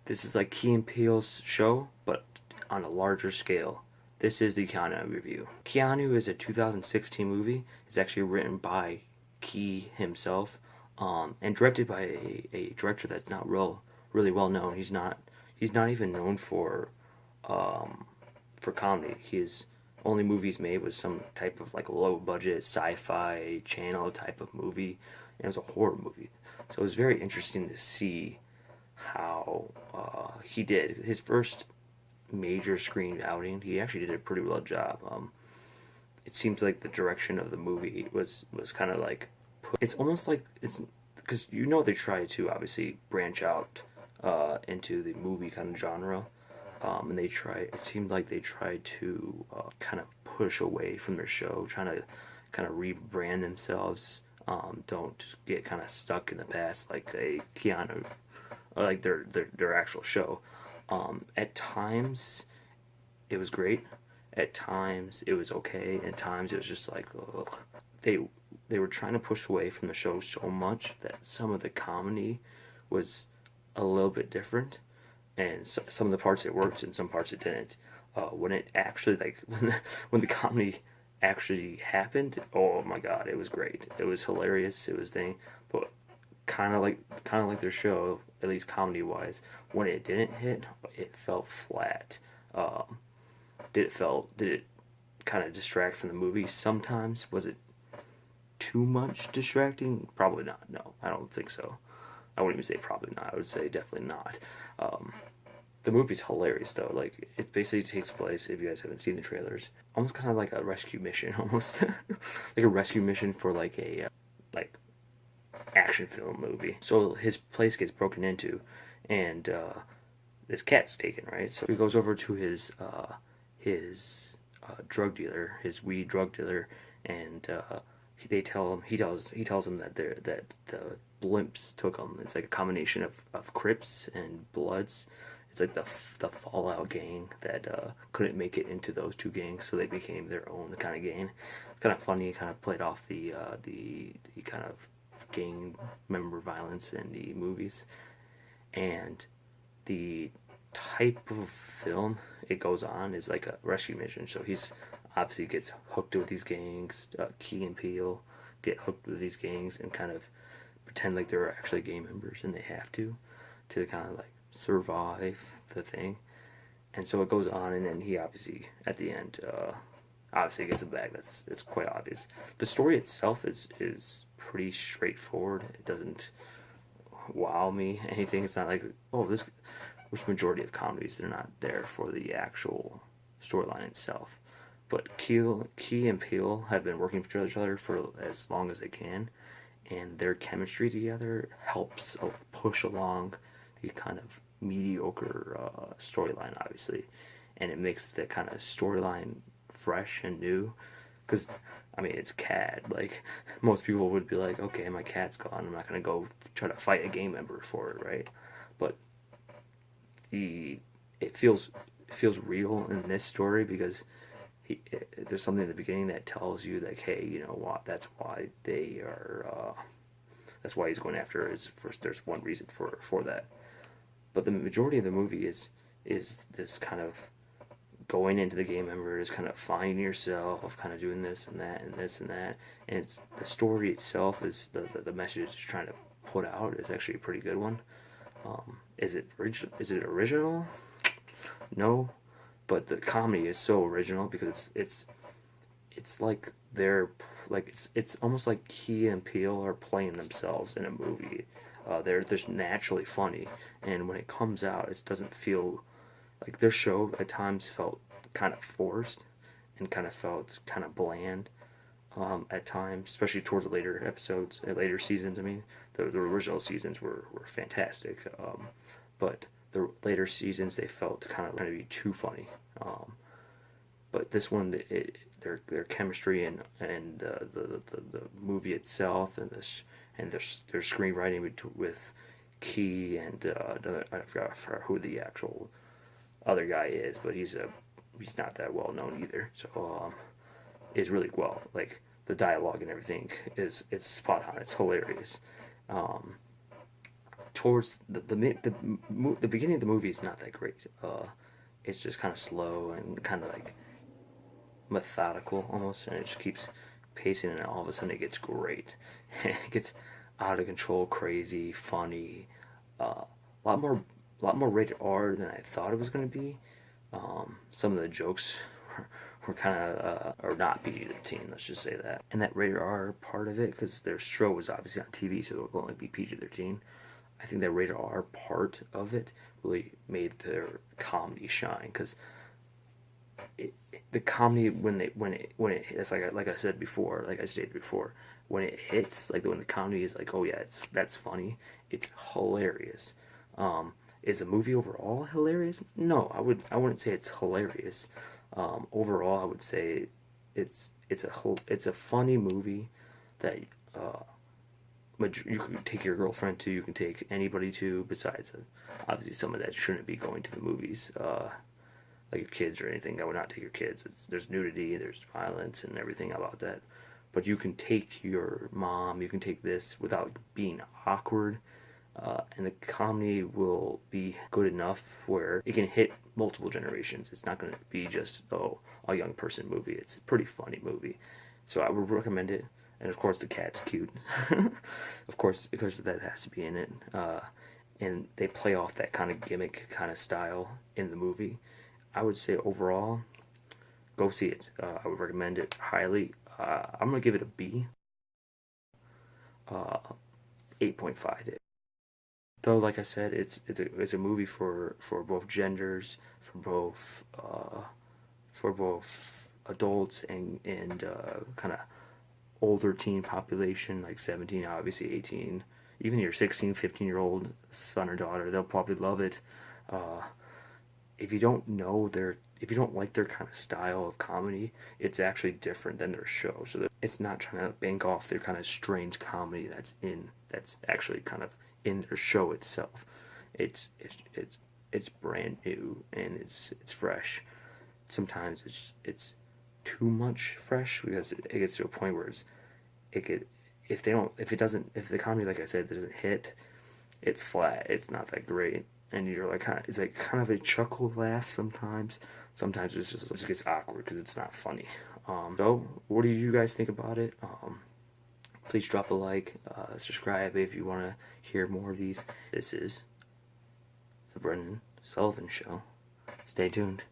This is like Key and Peele's show, but on a larger scale. This is the Keanu review. Keanu is a 2016 movie. It's actually written by Key himself, and directed by a director that's not really well known. He's not even known for comedy. His only movies made was some type of like low budget sci-fi channel type of movie, and it was a horror movie. So it was very interesting to see how he did his first major screen outing. He actually did a pretty well job. It seems like the direction of the movie was kind of like it's almost like it's because they try to obviously branch out into the movie kind of genre, and they try. It seemed like they tried to kind of push away from their show, trying to kind of rebrand themselves. Don't get kind of stuck in the past like a Keanu, or like their actual show. At times, it was great. At times, it was okay. At times, it was just like ugh. They they were trying to push away from the show so much that some of the comedy was a little bit different, and so, some of the parts it worked and some parts it didn't. When it actually like when the comedy actually happened, oh my god, it was great. It was hilarious. It was thing, but kind of like their show, at least comedy wise. When it didn't hit, it felt flat. Did it kind of distract from the movie? Sometimes was it too much distracting? Probably not. No, I don't think so. I wouldn't even say probably not. I would say definitely not. Um, the movie's hilarious though. Like it basically takes place, if you guys haven't seen the trailers, almost kind of like a rescue mission, almost like a rescue mission for like a like action film movie. So his place gets broken into, and his cat's taken, right? So he goes over to his drug dealer, his weed drug dealer, and they tell him he tells him that the blimps took him. It's like a combination of Crips and Bloods. It's like the Fallout gang that couldn't make it into those two gangs, so they became their own kind of gang. It's kind of funny. Kind of played off the kind of gang member violence in the movies, and the type of film it goes on is like a rescue mission. So he's obviously gets hooked with these gangs. Key and Peele get hooked with these gangs and kind of pretend like they're actually gang members, and they have to kind of like survive the thing. And so it goes on, and then he obviously at the end obviously gets it back. It's quite obvious. The story itself is pretty straightforward. It doesn't wow me anything. It's not like, oh, this, which majority of comedies, they're not there for the actual storyline itself. But Key and Peele have been working for each other for as long as they can, and their chemistry together helps push along the kind of mediocre storyline, obviously, and it makes the kind of storyline fresh and new. Because I mean, it's Cat. Like most people would be like, okay, my cat's gone. I'm not gonna go try to fight a gang member for it, right? But it feels real in this story because there's something in the beginning that tells you like, hey, you know what? That's why he's going after his first. There's one reason for that, but the majority of the movie is this kind of going into the game members, kind of finding yourself, kind of doing this and that and this and that, and it's the story itself is the message it's trying to put out is actually a pretty good one. Is it original? Is it original? No, but the comedy is so original because it's like they're like it's almost like Key and Peele are playing themselves in a movie. They're just naturally funny, and when it comes out, it doesn't feel like their show at times felt kind of forced and kind of felt kind of bland at times, especially towards the later episodes, later seasons. I mean, the original seasons were fantastic, but the later seasons they felt to kind of be too funny. But this one, their chemistry and the movie itself and this and their screenwriting with Key and I forgot who the actual other guy is, but he's not that well known either. So is really well, like the dialogue and everything is spot on. It's hilarious. towards the beginning of the movie is not that great. It's just kind of slow and kind of like methodical almost, and it just keeps pacing, and all of a sudden it gets great. It gets out of control, crazy, funny, a lot more rated R than I thought it was going to be. Some of the jokes were kind of or not PG-13, let's just say that. And that rated R part of it, because their show was obviously on TV, so it will only be PG-13. I think that rated R part of it really made their comedy shine, because the comedy when it hits, like I said before, like I stated before, when it hits, like when the comedy is like, oh yeah, that's funny, it's hilarious. Is the movie overall hilarious? No, I wouldn't say it's hilarious. Overall, I would say it's a funny movie that uh, you can take your girlfriend to, you can take anybody to, besides obviously someone that shouldn't be going to the movies, like your kids or anything. I would not take your kids. There's nudity, there's violence, and everything about that. But you can take your mom, you can take this without being awkward, and the comedy will be good enough where it can hit multiple generations. It's not going to be just, oh, a young person movie. It's a pretty funny movie, so I would recommend it. And of course, the cat's cute. Of course, because that has to be in it. And they play off that kind of gimmick kind of style in the movie. I would say overall, go see it. I would recommend it highly. I'm gonna give it a B. 8.5. Though, like I said, it's a movie for both genders, for both adults and kind of older teen population, like 17, obviously 18, even your 16, 15-year-old son or daughter, they'll probably love it. Uh, if you don't know if you don't like their kind of style of comedy, it's actually different than their show. So it's not trying to bank off their kind of strange comedy that's actually kind of in their show itself. It's brand new, and it's fresh. Sometimes it's too much fresh, because it gets to a point where it could, if the comedy, like I said, doesn't hit, it's flat. It's not that great, and you're like, it's like kind of a chuckle laugh sometimes. Sometimes it just gets awkward because it's not funny. So what do you guys think about it? Please drop a like, subscribe if you want to hear more of these. This is the Brendan Sullivan Show. Stay tuned.